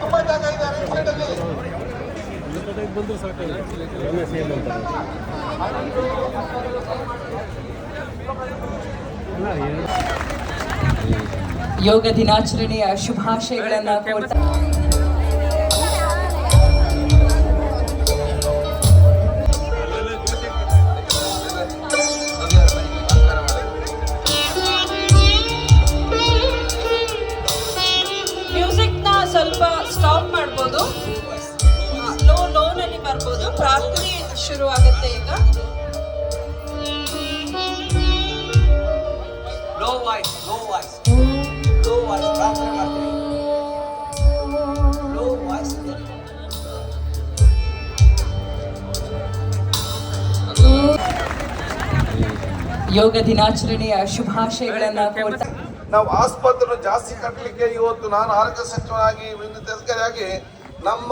ತುಂಬಾ ಜಾಗ ಇದೆ ರೈಟ್ ಸೈಡ್ ಅಲ್ಲಿ ಬಂದು ಸಾಕಲ್ಲ ಯೋಗ ದಿನಾಚರಣೆಯ ಶುಭಾಶಯಗಳನ್ನು ಕೋರ್ತಾ ಮ್ಯೂಸಿಕ್ನ ಸ್ವಲ್ಪ ಸ್ಟಾಪ್ ಮಾಡ್ಬೋದು, ಲೋನಲ್ಲಿ ಬರ್ಬೋದು. ಪ್ರಾರ್ಥನೆ ಶುರು ಆಗುತ್ತೆ ಈಗ. ಯೋಗ ದಿನಾಚರಣೆಯ ಶುಭಾಶಯಗಳನ್ನು ಕೋರ್ತಾ ನಾವು ಆಸ್ಪತ್ರೆ ಜಾಸ್ತಿ ಕಟ್ಟಲಿಕ್ಕೆ ಇವತ್ತು ನಾನು ಆರೋಗ್ಯ ಸಚಿವನಾಗಿ ವಿನಂತಿ ಅಧಿಕಾರಿಯಾಗಿ ನಮ್ಮ